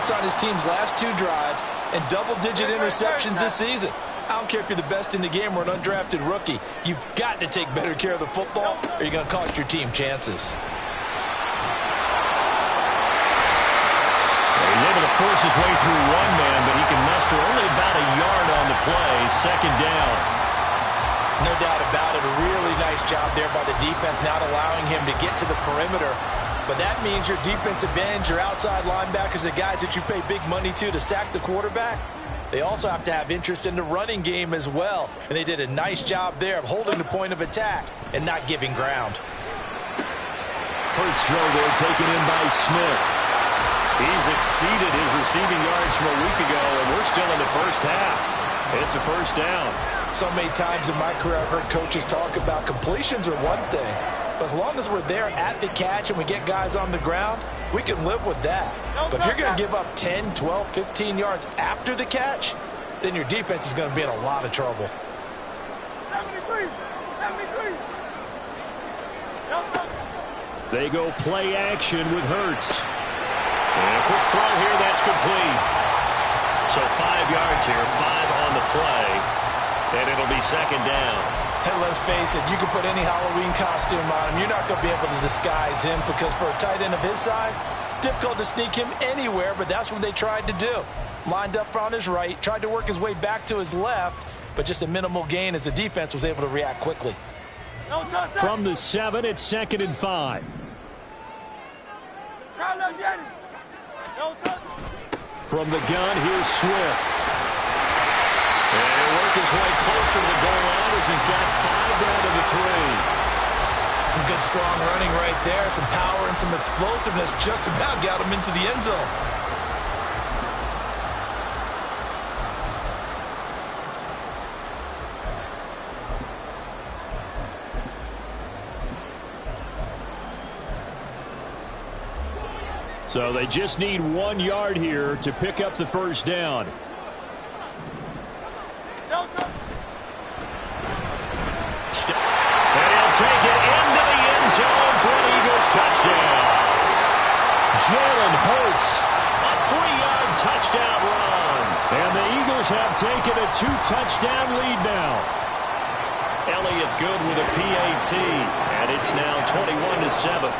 picks on his team's last 2 drives and double-digit interceptions this season. I don't care if you're the best in the game or an undrafted rookie. You've got to take better care of the football or you're going to cost your team chances. He's able to force his way through one man, but he can muster only about a yard on the play. Second down. No doubt about it. A really nice job there by the defense, not allowing him to get to the perimeter. But that means your defensive ends, your outside linebackers, the guys that you pay big money to sack the quarterback, they also have to have interest in the running game as well. And they did a nice job there of holding the point of attack and not giving ground. Hurts throw there, taken in by Smith. He's exceeded his receiving yards from a week ago, and we're still in the first half. It's a first down. So many times in my career I've heard coaches talk about completions are one thing, but as long as we're there at the catch and we get guys on the ground, we can live with that. But if you're going to give up 10, 12, 15 yards after the catch, then your defense is going to be in a lot of trouble. They go play action with Hurts. And a quick throw here, that's complete. So 5 yards here, 5 on the play, and it'll be second down. Hey, let's face it, you can put any Halloween costume on him. You're not going to be able to disguise him because for a tight end of his size, difficult to sneak him anywhere, but that's what they tried to do. Lined up on his right, tried to work his way back to his left, but just a minimal gain as the defense was able to react quickly. From the 7, it's 2nd and 5. From the gun, here's Swift. And he'll work his way closer to the goal line as he's got 5 down to the 3. Some good, strong running right there. Some power and some explosiveness just about got him into the end zone. So they just need 1 yard here to pick up the first down. And he'll take it into the end zone for an Eagles touchdown. Jalen Hurts, a 3-yard touchdown run. And the Eagles have taken a 2-touchdown lead now. Elliott good with a PAT, and it's now 21-7.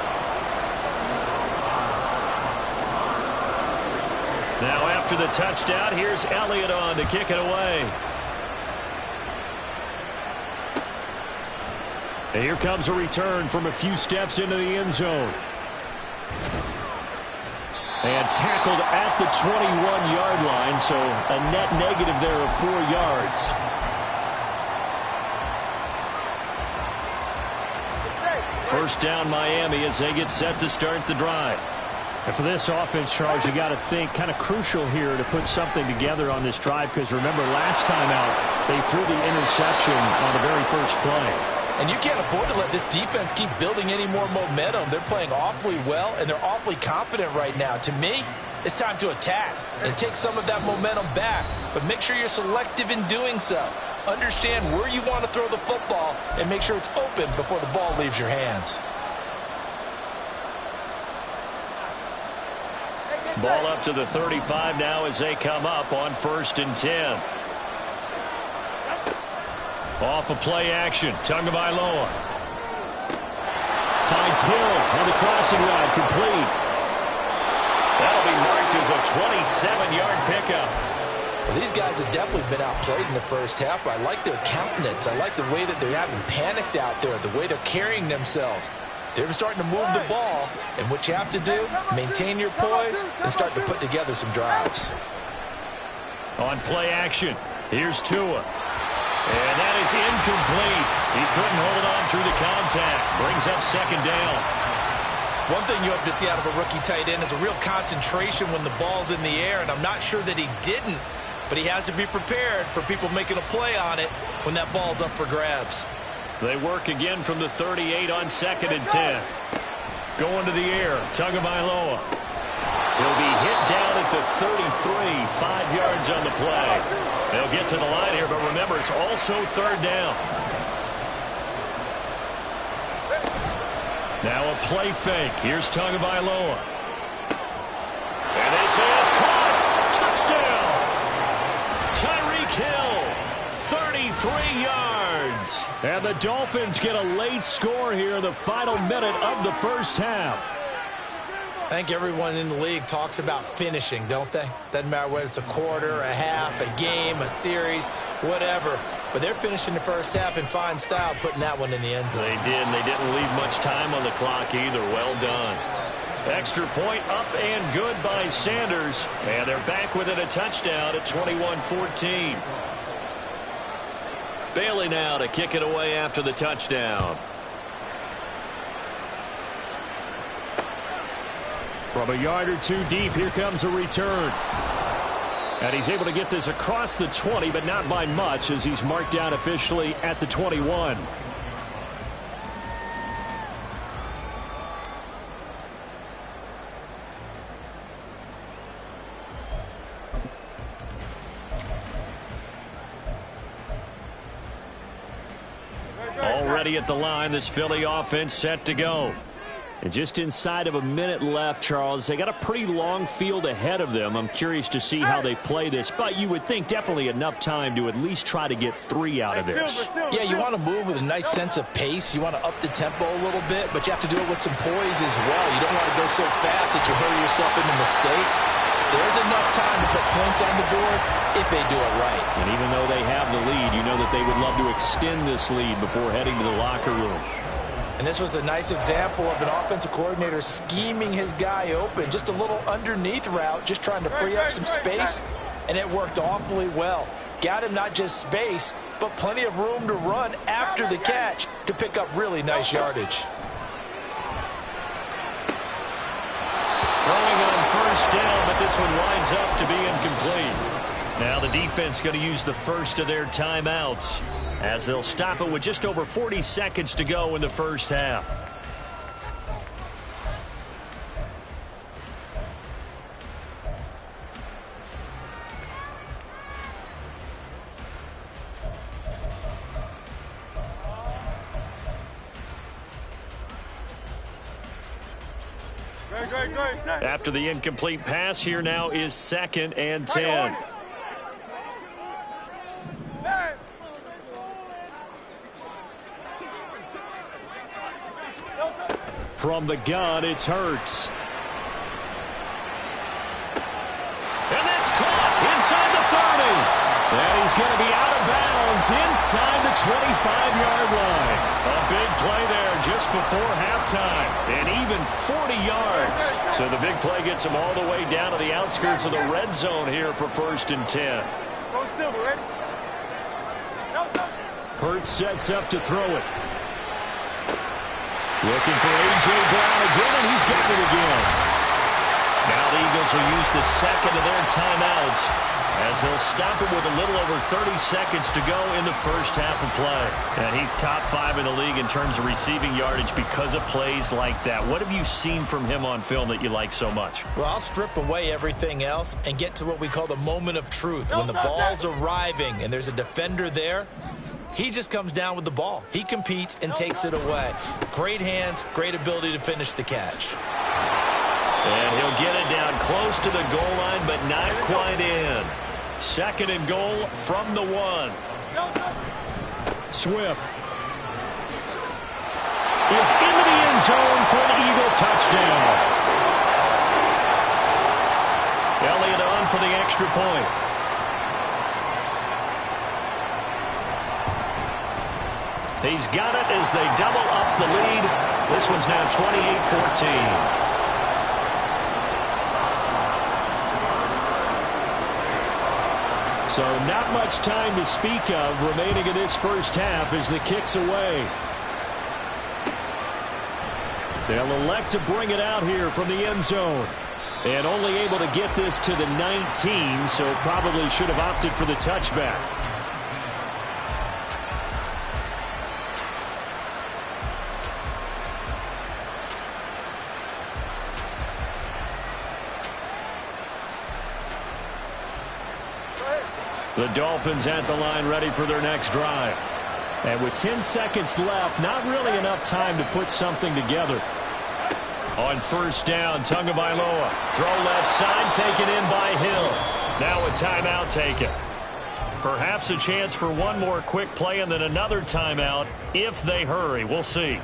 Now after the touchdown, here's Elliott on to kick it away. And here comes a return from a few steps into the end zone. And tackled at the 21-yard line, so a net negative there of 4 yards. First down Miami as they get set to start the drive. And for this offense, Charles, you got to think kind of crucial here to put something together on this drive because remember last time out they threw the interception on the very first play. And you can't afford to let this defense keep building any more momentum. They're playing awfully well, and they're awfully confident right now. To me, it's time to attack and take some of that momentum back. But make sure you're selective in doing so. Understand where you want to throw the football and make sure it's open before the ball leaves your hands. Ball up to the 35 now as they come up on 1st and 10. Off of play action, Tagovailoa. Finds Hill on the crossing route, complete. That'll be marked as a 27-yard pickup. Well, these guys have definitely been outplayed in the first half. I like their countenance. I like the way that they're having panicked out there, the way they're carrying themselves. They're starting to move the ball, and what you have to do, maintain your poise and start to put together some drives. On play action, here's Tua. And that is incomplete. He couldn't hold on through the contact. Brings up second down. One thing you have to see out of a rookie tight end is a real concentration when the ball's in the air, and I'm not sure that he didn't, but he has to be prepared for people making a play on it when that ball's up for grabs. They work again from the 38 on 2nd and 10. Going to the air, Tagovailoa. He'll be hit down at the 33, 5 yards on the play. They'll get to the line here, but remember, it's also 3rd down. Now a play fake. Here's Tagovailoa. And this is caught. And the Dolphins get a late score here in the final minute of the first half. I think everyone in the league talks about finishing, don't they? Doesn't matter whether it's a quarter, a half, a game, a series, whatever. But they're finishing the first half in fine style, putting that one in the end zone. They did, and they didn't leave much time on the clock either. Well done. Extra point up and good by Sanders. And they're back within a touchdown at 21-14. Bailey now to kick it away after the touchdown. From a yard or two deep, here comes a return. And he's able to get this across the 20, but not by much, as he's marked down officially at the 21. Already at the line, this Philly offense set to go. And just inside of a minute left, Charles, they got a pretty long field ahead of them. I'm curious to see how they play this, but you would think definitely enough time to at least try to get 3 out of this. Yeah, you want to move with a nice sense of pace. You want to up the tempo a little bit, but you have to do it with some poise as well. You don't want to go so fast that you hurry yourself into mistakes. There's enough time to put points on the board if they do it right. And even though they have the lead, you know that they would love to extend this lead before heading to the locker room. And this was a nice example of an offensive coordinator scheming his guy open. Just a little underneath route, just trying to free up some space, and it worked awfully well. Got him not just space, but plenty of room to run after the catch to pick up really nice yardage. Throwing on first down, but this one winds up to be incomplete. Now the defense going to use the first of their timeouts, as they'll stop it with just over 40 seconds to go in the first half. After the incomplete pass, here now is 2nd and 10. From the gun, it's Hurts. And that's caught inside the 30. And he's going to be out of bounds inside the 25-yard line. A big play there just before halftime. And even 40 yards. So the big play gets him all the way down to the outskirts of the red zone here for 1st and 10. Hurts sets up to throw it. Looking for A.J. Brown again, and he's got it again. Now the Eagles will use the 2nd of their timeouts, as they'll stop it with a little over 30 seconds to go in the first half of play. And he's top 5 in the league in terms of receiving yardage because of plays like that. What have you seen from him on film that you like so much? Well, I'll strip away everything else and get to what we call the moment of truth. When the ball's arriving and there's a defender there, he just comes down with the ball. He competes and takes it away. Great hands, great ability to finish the catch. And he'll get it down close to the goal line, but not quite in. 2nd and goal from the 1. Swift is into the end zone for an Eagle touchdown. Elliott on for the extra point. He's got it as they double up the lead. This one's now 28-14. So not much time to speak of remaining in this first half as the kick's away. They'll elect to bring it out here from the end zone. And only able to get this to the 19, so probably should have opted for the touchback. The Dolphins at the line ready for their next drive. And with 10 seconds left, not really enough time to put something together. On first down, Tagovailoa. Throw left side, taken in by Hill. Now a timeout taken. Perhaps a chance for one more quick play and then another timeout if they hurry. We'll see.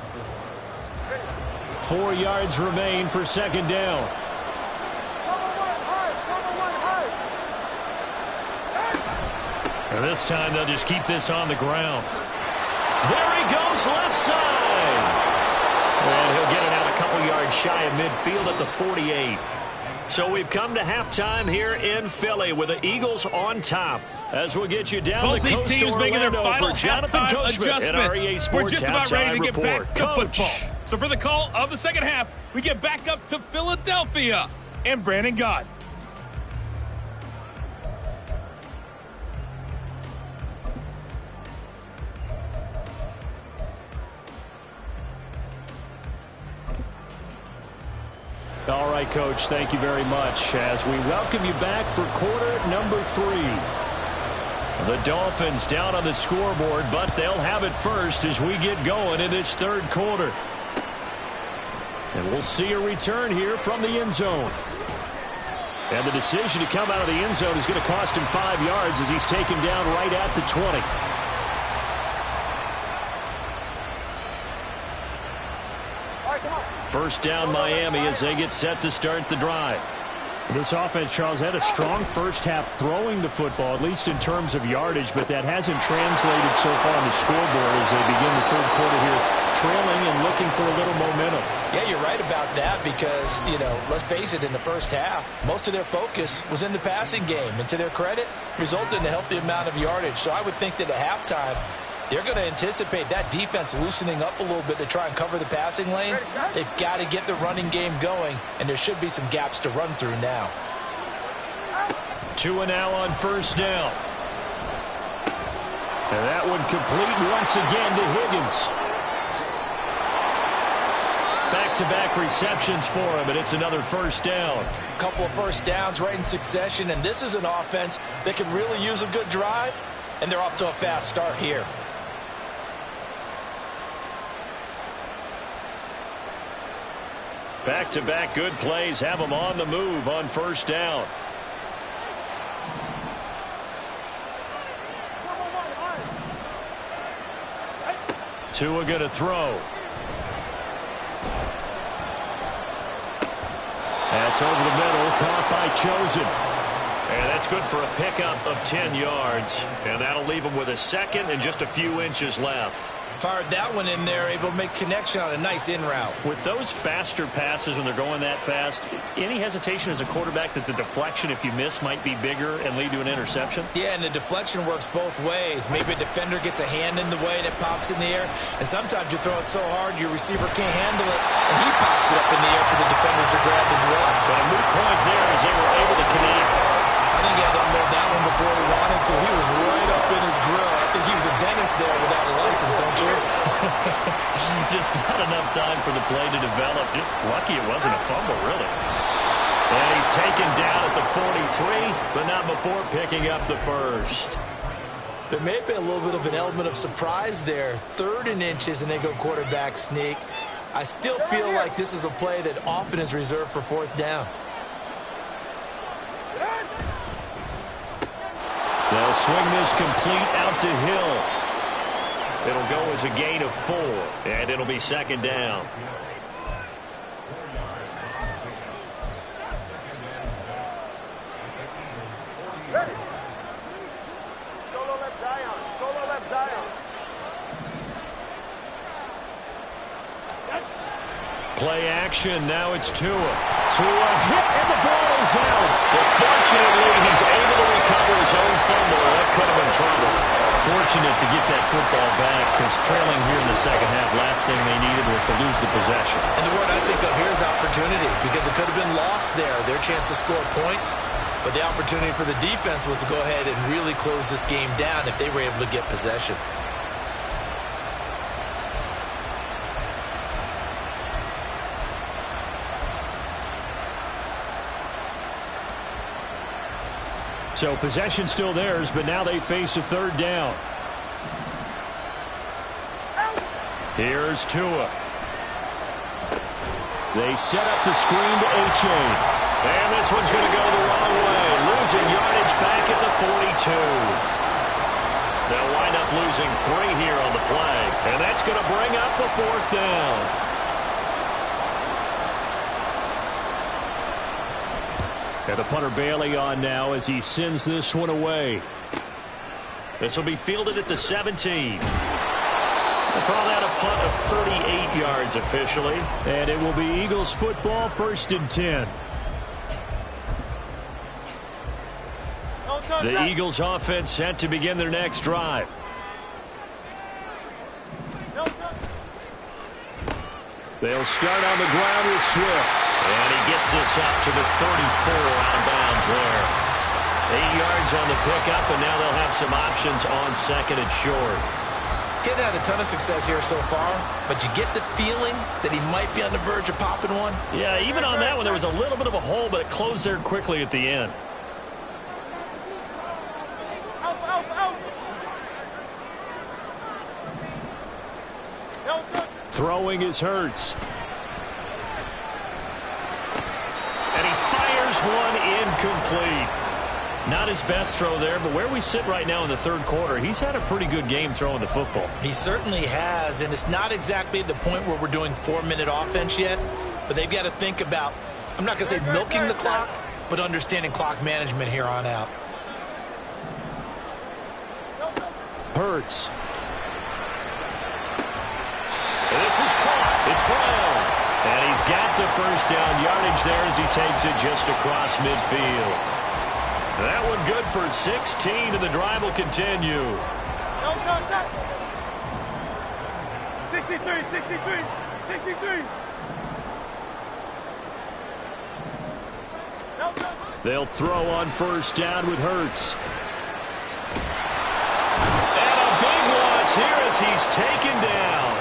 4 yards remain for second down. And this time they'll just keep this on the ground. There he goes, left side. And he'll get it out a couple yards shy of midfield at the 48. So we've come to halftime here in Philly with the Eagles on top. As we'll get you down both the these coast teams to making their Orlando final for Jonathan halftime Coachman at our EA adjustments. Sports We're just about ready to get halftime back to report. football. So for the call of the second half, we get back up to Philadelphia and Brandon Gott. All right, Coach, thank you very much as we welcome you back for quarter number 3. The Dolphins down on the scoreboard, but they'll have it first as we get going in this third quarter. And we'll see a return here from the end zone. And the decision to come out of the end zone is going to cost him 5 yards as he's taken down right at the 20. First down Miami as they get set to start the drive. This offense, Charles, had a strong first half throwing the football, at least in terms of yardage, but that hasn't translated so far on the scoreboard as they begin the third quarter here, trailing and looking for a little momentum. Yeah, you're right about that because, you know, let's face it, in the first half, most of their focus was in the passing game. And to their credit, resulted in a healthy amount of yardage. So I would think that at halftime, they're going to anticipate that defense loosening up a little bit to try and cover the passing lanes. They've got to get the running game going, and there should be some gaps to run through now. Tua now on first down. And that one complete once again to Higgins. Back-to-back receptions for him, and it's another first down. A couple of first downs right in succession, and this is an offense that can really use a good drive, and they're off to a fast start here. Back-to-back good plays have them on the move on first down. Tua going to throw. That's over the middle, caught by Chosen. And that's good for a pickup of 10 yards. And that'll leave him with a second and just a few inches left. Fired that one in there, able to make connection on a nice in route. With those faster passes when they're going that fast, any hesitation as a quarterback that the deflection, if you miss, might be bigger and lead to an interception? Yeah, and the deflection works both ways. Maybe a defender gets a hand in the way and it pops in the air. And sometimes you throw it so hard your receiver can't handle it, and he pops it up in the air for the defenders to grab as well. But a moot point there as they were able to connect. I think he had to unload that one before he wanted to. He was right up in his grill. I think he was a dentist there without a license, don't you? Just not enough time for the play to develop. Just lucky it wasn't a fumble, really. And he's taken down at the 43, but not before picking up the first. There may have been a little bit of an element of surprise there. 3rd and inches, and they go quarterback sneak. I still feel like this is a play that often is reserved for 4th down. They'll swing this complete out to Hill. It'll go as a gain of 4, and it'll be second down. Ready. Solo left Zion. Solo left Zion. Play action. Now it's Tua. Tua hit, and the ball is out. But fortunately, he's able to recover his own fumble. That could have been trouble. Fortunate to get that football back because trailing here in the second half, last thing they needed was to lose the possession. And the word I think of here is opportunity because it could have been lost there. Their chance to score points. But the opportunity for the defense was to go ahead and really close this game down if they were able to get possession. So possession still theirs, but now they face a 3rd down. Here's Tua. They set up the screen to H.A. And this one's going to go the wrong way. Losing yardage back at the 42. They'll wind up losing 3 here on the play. And that's going to bring up a 4th down. And the punter Bailey on now as he sends this one away. This will be fielded at the 17. We'll call that a punt of 38 yards officially. And it will be Eagles football, 1st and 10. The Eagles offense set to begin their next drive. They'll start on the ground with Swift. And he gets this up to the 34 out of bounds there. 8 yards on the pickup, and now they'll have some options on 2nd and short. Getting had a ton of success here so far, but you get the feeling that he might be on the verge of popping one. Yeah, even on that one, there was a little bit of a hole, but it closed there quickly at the end. Throwing is Hurts. And he fires one incomplete. Not his best throw there, but where we sit right now in the 3rd quarter, he's had a pretty good game throwing the football. He certainly has, and it's not exactly at the point where we're doing 4-minute offense yet, but they've got to think about, I'm not going to say milking the clock, but understanding clock management here on out. Hurts. This is caught. It's Brown. And he's got the 1st down yardage there as he takes it just across midfield. That one good for 16, and the drive will continue. 63. They'll throw on 1st down with Hurts. And a big loss here as he's taken down.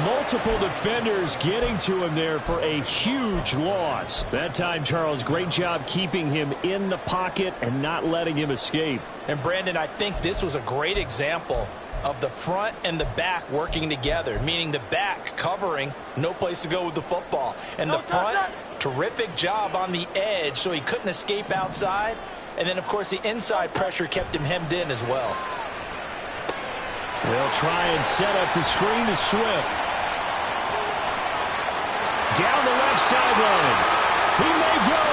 Multiple defenders getting to him there for a huge loss. That time, Charles, great job keeping him in the pocket and not letting him escape. And, Brandon, I think this was a great example of the front and the back working together, meaning the back covering, no place to go with the football. And the front, terrific job on the edge so he couldn't escape outside. And then, of course, the inside pressure kept him hemmed in as well. They'll try and set up the screen to Swift. Down the left sideline. He may go.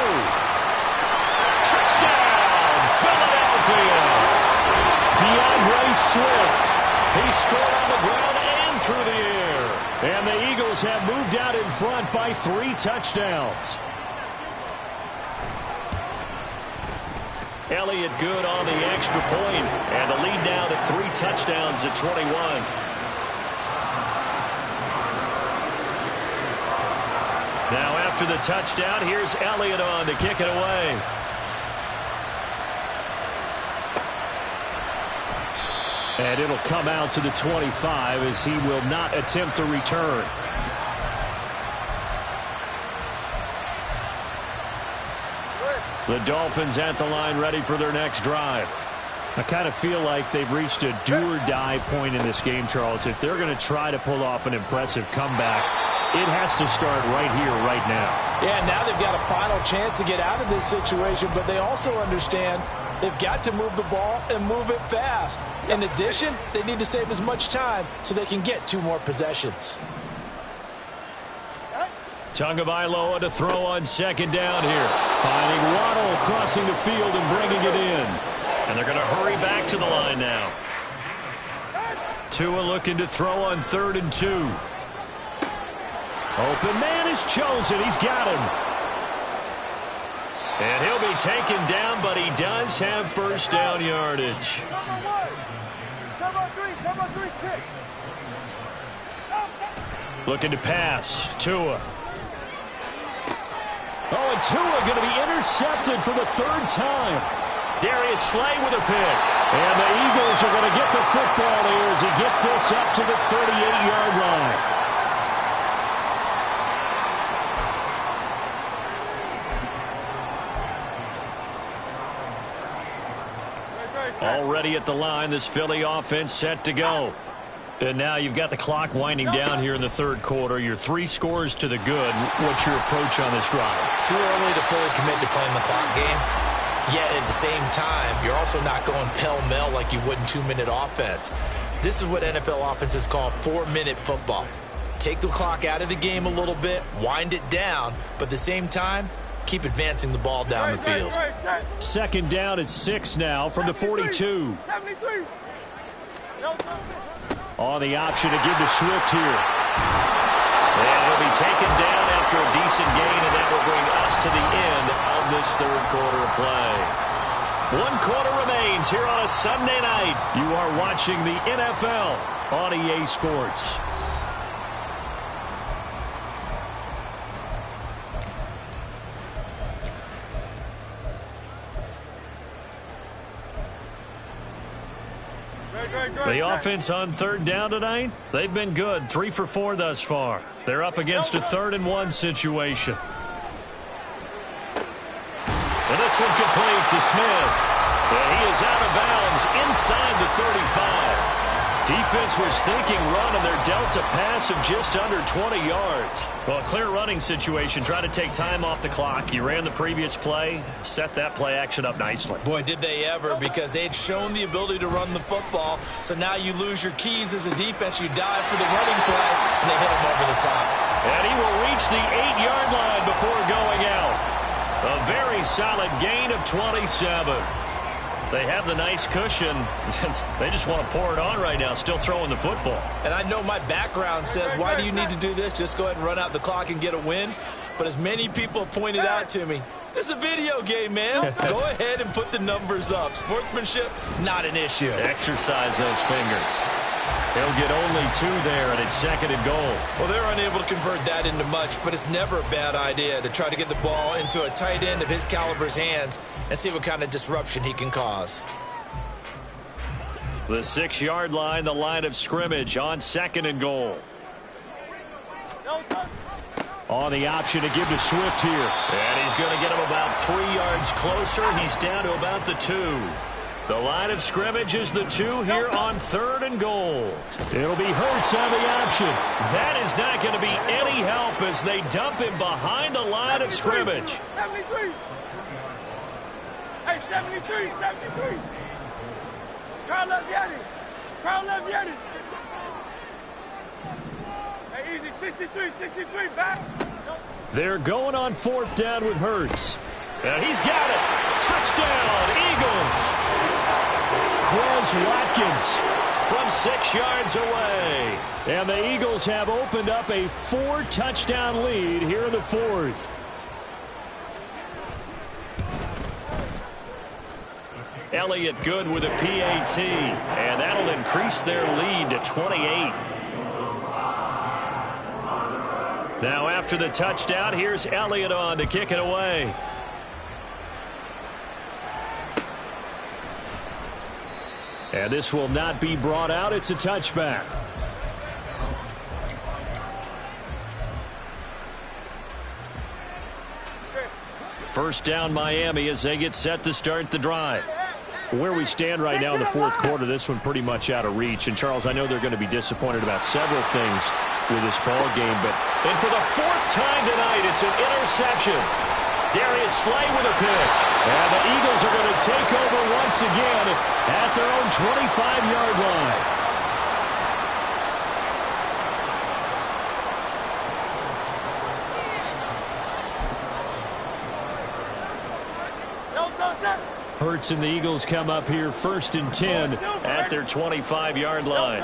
Touchdown, Philadelphia. DeAndre Swift. He scored on the ground and through the air. And the Eagles have moved out in front by 3 touchdowns. Elliott good on the extra point, and the lead now to 3 touchdowns at 21. Now after the touchdown, here's Elliott on to kick it away. And it'll come out to the 25 as he will not attempt a return. The Dolphins at the line ready for their next drive. I kind of feel like they've reached a do-or-die point in this game, Charles. If they're going to try to pull off an impressive comeback, it has to start right here, right now. Yeah, now they've got a final chance to get out of this situation, but they also understand they've got to move the ball and move it fast. In addition, they need to save as much time so they can get 2 more possessions. Tagovailoa to throw on 2nd down here. Finding Waddle crossing the field and bringing it in. And they're going to hurry back to the line now. Tua looking to throw on 3rd and 2. Open man is chosen. He's got him. And he'll be taken down, but he does have 1st down yardage. Looking to pass. Tua. Oh, and Tua going to be intercepted for the 3rd time. Darius Slay with a pick. And the Eagles are going to get the football here as he gets this up to the 38-yard line. Already at the line, this Philly offense set to go. And now you've got the clock winding down here in the 3rd quarter. You're 3 scores to the good. What's your approach on this drive? Too early to fully commit to playing the clock game. Yet at the same time, you're also not going pell-mell like you would in 2-minute offense. This is what NFL offenses call 4-minute football. Take the clock out of the game a little bit, wind it down, but at the same time, keep advancing the ball down the field. Second down at 6 now from the 42. On the option to give to Swift here. And he'll be taken down after a decent gain, and that will bring us to the end of this third quarter of play. 1 quarter remains here on a Sunday night. You are watching the NFL on EA Sports. The offense on third down tonight, they've been good. 3 for 4 thus far. They're up against a 3rd-and-1 situation. And this one complete to Smith. And he is out of bounds inside the 35. Defense was thinking run, and they're dealt a pass of just under 20 yards. Well, a clear running situation. Try to take time off the clock. You ran the previous play, set that play action up nicely. Boy, did they ever, because they had shown the ability to run the football. So now you lose your keys as a defense. You dive for the running play, and they hit him over the top. And he will reach the 8-yard line before going out. A very solid gain of 27. They have the nice cushion. They just want to pour it on right now, still throwing the football. And I know my background says, why do you need to do this? Just go ahead and run out the clock and get a win. But as many people pointed out to me, this is a video game, man. Go ahead and put the numbers up. Sportsmanship, not an issue. Exercise those fingers. They'll get only 2 there, and it's 2nd and goal. Well, they're unable to convert that into much, but it's never a bad idea to try to get the ball into a tight end of his caliber's hands and see what kind of disruption he can cause. The 6-yard line, the line of scrimmage on 2nd and goal. On the option to give to Swift here. And he's going to get him about 3 yards closer. He's down to about the 2. The line of scrimmage is the 2 here on 3rd and goal. It'll be Hurts on the option. That is not going to be any help as they dump him behind the line of scrimmage. 73. Hey, 73, 73. Carl left Yeti. Carl left Yeti. Hey, easy, 63, 63, back. They're going on 4th down with Hurts. And he's got it. Touchdown, Eagles. Truzz Watkins from 6 yards away. And the Eagles have opened up a 4-touchdown lead here in the 4th. Elliott good with a PAT. And that'll increase their lead to 28. Now after the touchdown, here's Elliott on to kick it away. And this will not be brought out. It's a touchback. First down Miami as they get set to start the drive. Where we stand right now in the 4th quarter, this one pretty much out of reach. And, Charles, I know they're going to be disappointed about several things with this ball game. And for the 4th time tonight, it's an interception. Darius Slay with a pick. And the Eagles are going to take over once again at their own 25-yard line. Hurts and the Eagles come up here 1st and 10 at their 25-yard line.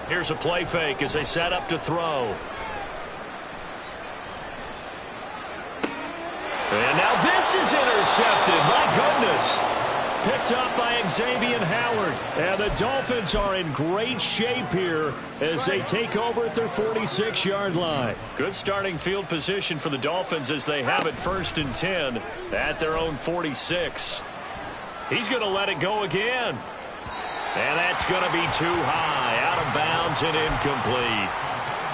Here's a play fake as they set up to throw. And now this is intercepted. My goodness. Picked up by Xavier Howard. And the Dolphins are in great shape here as they take over at their 46-yard line. Good starting field position for the Dolphins as they have it 1st and 10 at their own 46. He's going to let it go again. And that's going to be too high, out of bounds and incomplete.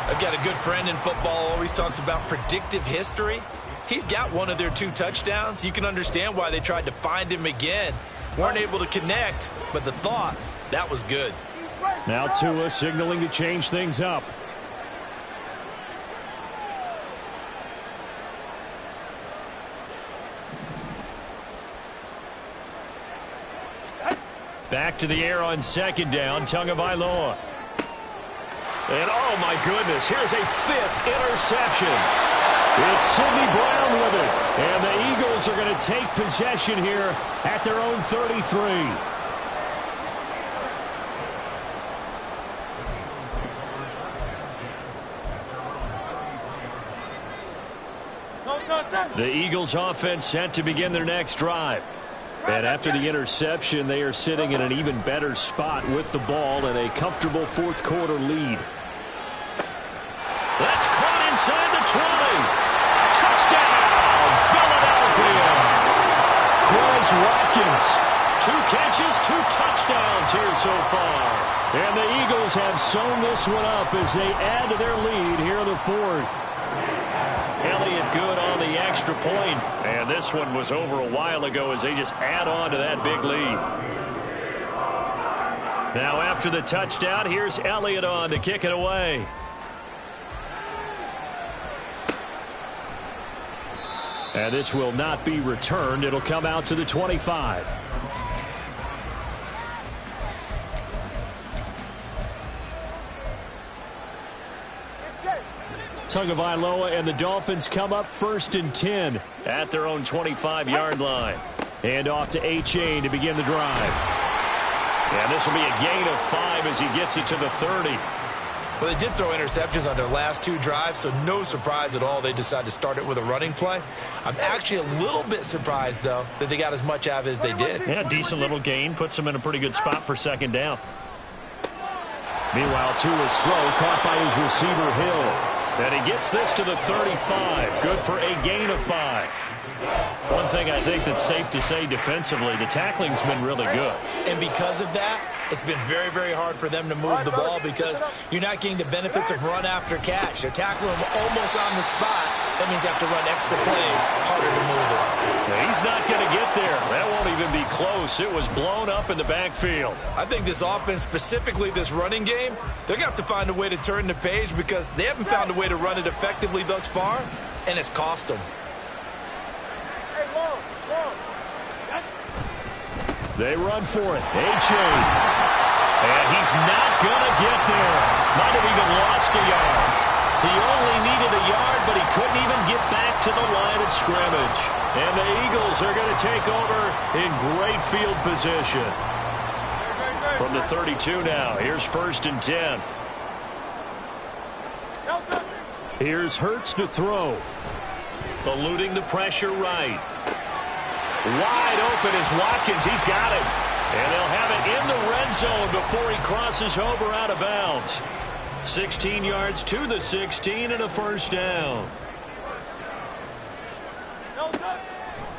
I've got a good friend in football, always talks about predictive history. He's got one of their 2 touchdowns. You can understand why they tried to find him again. Weren't able to connect, but the thought, that was good. Now Tua signaling to change things up. Back to the air on second down, Tagovailoa. And, oh, my goodness, here's a 5th interception. It's Sidney Brown with it. And the Eagles are going to take possession here at their own 33. The Eagles offense set to begin their next drive. And after the interception, they are sitting in an even better spot with the ball and a comfortable fourth quarter lead. That's caught inside the 20. Touchdown, Philadelphia. Quez Watkins, 2 catches, 2 touchdowns here so far. And the Eagles have sewn this one up as they add to their lead here in the fourth. Elliott good on the extra point, and this one was over a while ago as they just add on to that big lead. Now after the touchdown, here's Elliott on to kick it away. And this will not be returned. It'll come out to the 25. Tagovailoa and the Dolphins come up 1st and 10 at their own 25-yard line. And off to A-Chain to begin the drive. And this will be a gain of 5 as he gets it to the 30. Well, they did throw interceptions on their last 2 drives, so no surprise at all they decided to start it with a running play. I'm actually a little bit surprised, though, that they got as much out of it as they did. Yeah, decent little gain. Puts them in a pretty good spot for second down. Meanwhile, Tua's throw caught by his receiver, Hill. And he gets this to the 35. Good for a gain of 5. One thing I think that's safe to say defensively, the tackling's been really good. And because of that, it's been very, very hard for them to move the ball because you're not getting the benefits of run after catch. They're tackling him almost on the spot. That means you have to run extra plays, harder to move it. He's not going to get there. That won't even be close. It was blown up in the backfield. I think this offense, specifically this running game, they're going to have to find a way to turn the page because they haven't found a way to run it effectively thus far, and it's cost them. They run for it. A-Chain. And he's not going to get there. Might have even lost a yard. He only needed a yard, but he couldn't even get back to the line of scrimmage. And the Eagles are going to take over in great field position. From the 32 now, here's 1st and 10. Here's Hurts to throw. Eluding the pressure right. Wide open is Watkins. He's got it. And they'll have it in the red zone before he crosses over out of bounds. 16 yards to the 16 and a 1st down.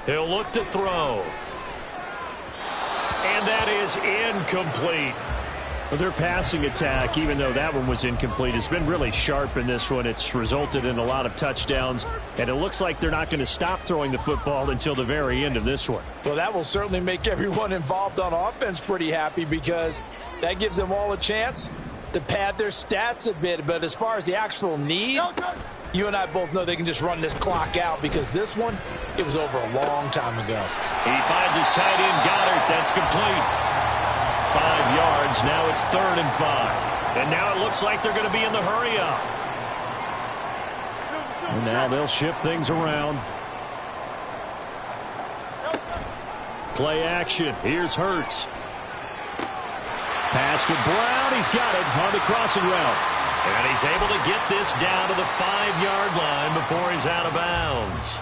He'll look to throw. And that is incomplete. Well, their passing attack, even though that one was incomplete, has been really sharp in this one. It's resulted in a lot of touchdowns, and it looks like they're not going to stop throwing the football until the very end of this one. Well, that will certainly make everyone involved on offense pretty happy because that gives them all a chance to pad their stats a bit. But as far as the actual need, you and I both know they can just run this clock out because this one, it was over a long time ago. He finds his tight end, Goddard. That's complete. 5 yards. Now it's 3rd and 5. And now it looks like they're going to be in the hurry up. And now they'll shift things around. Play action. Here's Hurts. Pass to Brown. He's got it on the crossing route. And he's able to get this down to the 5-yard line before he's out of bounds.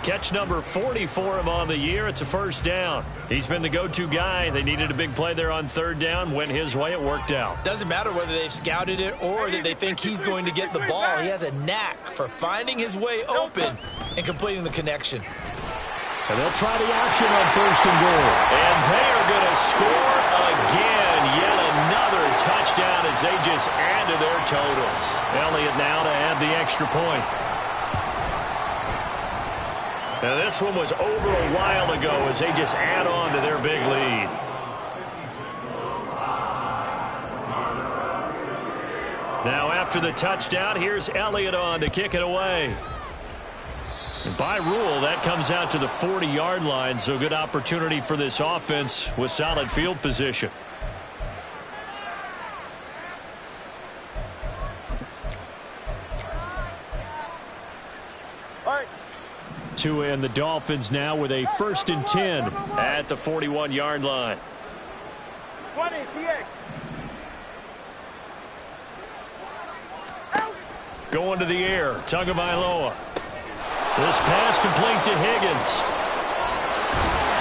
Catch number 40 for him on the year. It's a 1st down. He's been the go-to guy. They needed a big play there on 3rd down. Went his way. It worked out. Doesn't matter whether they've scouted it or that they think he's going to get the ball. He has a knack for finding his way open and completing the connection. And they'll try the option on 1st and goal. And they are going to score again. Yet another touchdown as they just add to their totals. Elliott now to add the extra point. Now this one was over a while ago as they just add on to their big lead. Now after the touchdown, here's Elliott on to kick it away. And By rule, that comes out to the 40-yard line, so good opportunity for this offense with solid field position. Tua and the Dolphins now with a 1st and 10 at the 41-yard line. 20, TX. Going to the air, Tagovailoa. This pass complete to Higgins.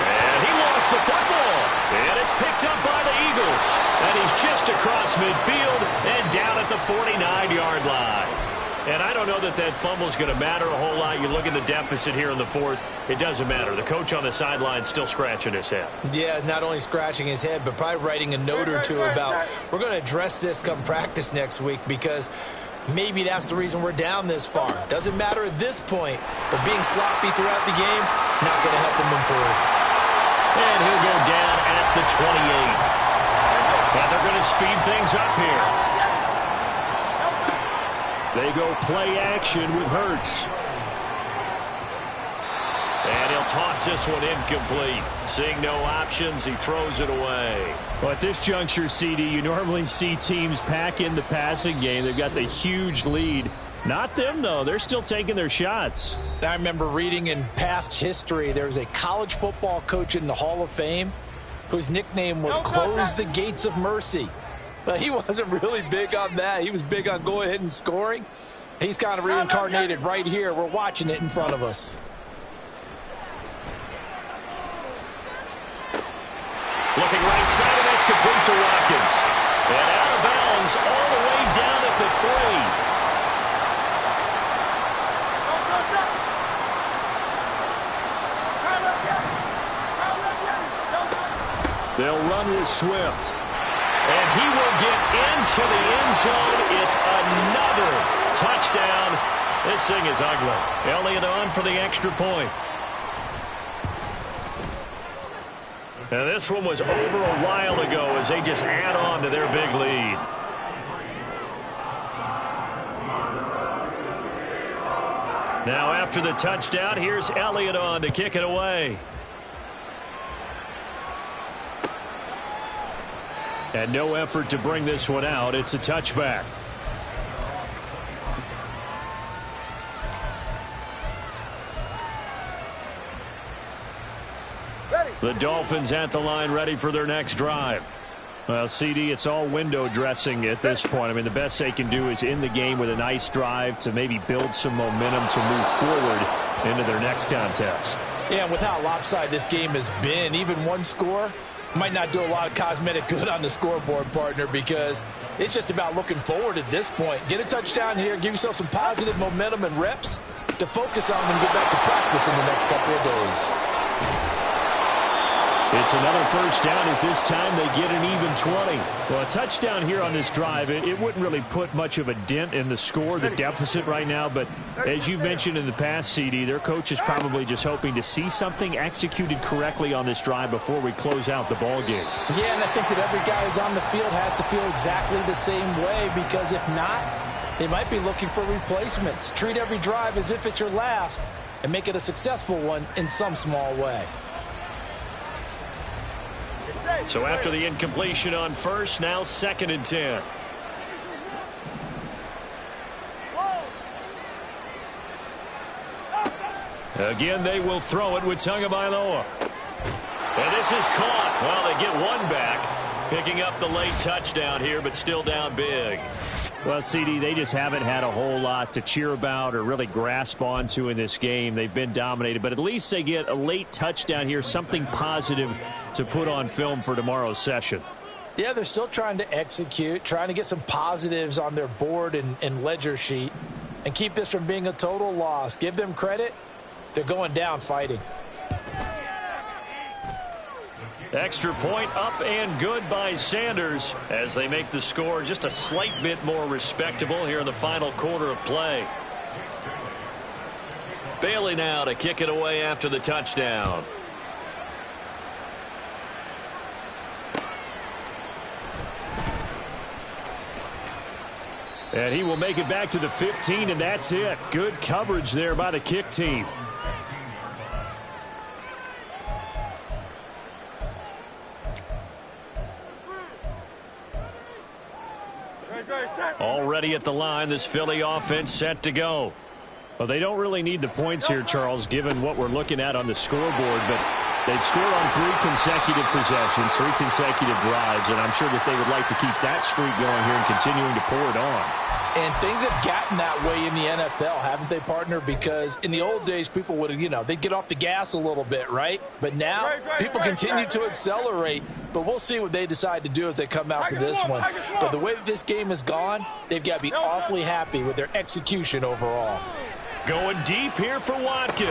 And he lost the football. And it's picked up by the Eagles. And he's just across midfield and down at the 49-yard line. And I don't know that that fumble is going to matter a whole lot. You look at the deficit here in the 4th. It doesn't matter. The coach on the sideline still scratching his head. Yeah, not only scratching his head, but probably writing a note or two about we're going to address this come practice next week because maybe that's the reason we're down this far. Doesn't matter at this point, but being sloppy throughout the game, not going to help him improve. And he'll go down at the 28. And they're going to speed things up here. They go play action with Hurts. And he'll toss this one incomplete. Seeing no options, he throws it away. Well, at this juncture, CD, you normally see teams pack in the passing game. They've got the huge lead. Not them, though. They're still taking their shots. I remember reading in past history, there was a college football coach in the Hall of Fame whose nickname was Close the Gates of Mercy. But he wasn't really big on that. He was big on going ahead and scoring. He's kind of reincarnated right here. We're watching it in front of us. Looking right side, and that's complete to Watkins. And out of bounds all the way down at the 3. They'll run with Swift. And he will get into the end zone. It's another touchdown. This thing is ugly. Elliott on for the extra point. And this one was over a while ago as they just add on to their big lead. Now after the touchdown, here's Elliott on to kick it away. And no effort to bring this one out. It's a touchback. The Dolphins at the line ready for their next drive. Well, CD, it's all window dressing at this point. I mean, the best they can do is in the game with a nice drive to maybe build some momentum to move forward into their next contest. Yeah, and with how lopsided this game has been, even one score might not do a lot of cosmetic good on the scoreboard, partner, because it's just about looking forward at this point. Get a touchdown here, give yourself some positive momentum and reps to focus on and get back to practice in the next couple of days. It's another first down as this time they get an even 20. Well, a touchdown here on this drive, it wouldn't really put much of a dent in the score, the deficit right now. But as you mentioned in the past, CD, their coach is probably just hoping to see something executed correctly on this drive before we close out the ball game. Yeah, and I think that every guy who's on the field has to feel exactly the same way, because if not, they might be looking for replacements. Treat every drive as if it's your last and make it a successful one in some small way. So after the incompletion on first, now 2nd and 10. Again, they will throw it with Tagovailoa. And this is caught. Well, they get one back, picking up the late touchdown here, but still down big. Well, CD, they just haven't had a whole lot to cheer about or really grasp onto in this game. They've been dominated, but at least they get a late touchdown here, something positive to put on film for tomorrow's session. Yeah, they're still trying to execute, trying to get some positives on their board and ledger sheet and keep this from being a total loss. Give them credit. They're going down fighting. Extra point up and good by Sanders as they make the score just a slight bit more respectable here in the final quarter of play. Bailey now to kick it away after the touchdown. And he will make it back to the 15, and that's it. Good coverage there by the kick team. Already at the line, this Philly offense set to go. Well, they don't really need the points here, Charles, given what we're looking at on the scoreboard, but they've scored on 3 consecutive possessions, 3 consecutive drives, and I'm sure that they would like to keep that streak going here and continuing to pour it on. And things have gotten that way in the NFL, haven't they, partner? Because in the old days, people would have, they'd get off the gas a little bit, right? But now, people continue to accelerate. But we'll see what they decide to do as they come out for this one. But the way that this game has gone, they've got to be awfully happy with their execution overall. Going deep here for Watkins.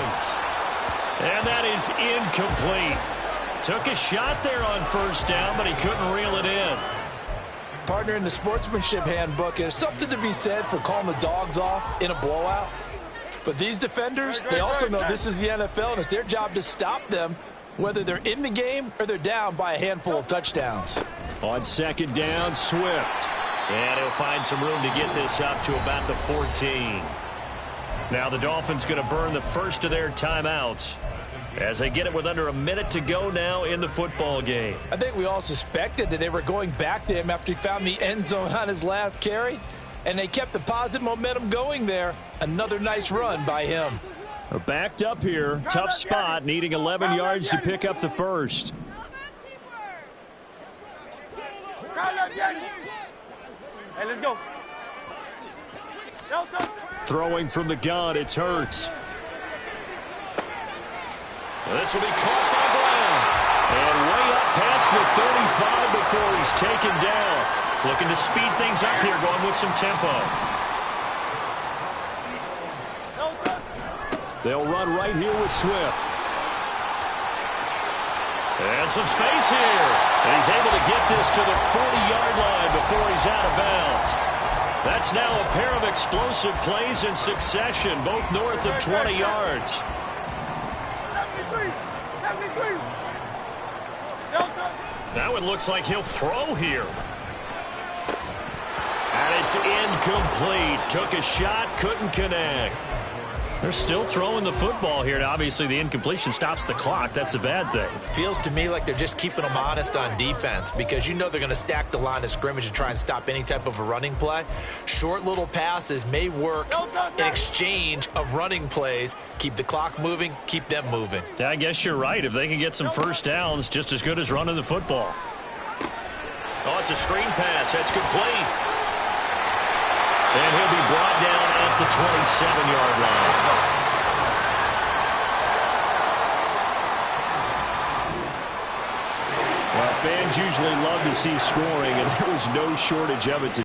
And that is incomplete. Took a shot there on first down, but he couldn't reel it in. Partner, in the sportsmanship handbook, there's something to be said for calling the dogs off in a blowout. But these defenders, they also know this is the NFL, and it's their job to stop them, whether they're in the game or they're down by a handful of touchdowns. On second down, Swift. And he'll find some room to get this up to about the 14. Now the Dolphins going to burn the first of their timeouts as they get it with under a minute to go now in the football game. I think we all suspected that they were going back to him after he found the end zone on his last carry, and they kept the positive momentum going there. Another nice run by him. They're backed up here. Tough spot, needing 11 yards to pick up the first. Hey, let's go. Throwing from the gun, it's Hurts. This will be caught by Brown. And way up past the 35 before he's taken down. Looking to speed things up here, going with some tempo. They'll run right here with Swift. And some space here. And he's able to get this to the 40-yard line before he's out of bounds. That's now a pair of explosive plays in succession, both north of 20 yards. That one looks like he'll throw here. And it's incomplete. Took a shot, couldn't connect. They're still throwing the football here. Now, obviously, the incompletion stops the clock. That's the bad thing. Feels to me like they're just keeping them honest on defense because they're going to stack the line of scrimmage and try and stop any type of a running play. Short little passes may work in exchange of running plays. Keep the clock moving, keep them moving. I guess you're right. If they can get some first downs, just as good as running the football. Oh, it's a screen pass. That's complete. And he'll be brought down at the 27-yard line. Well, fans usually love to see scoring, and there was no shortage of it today.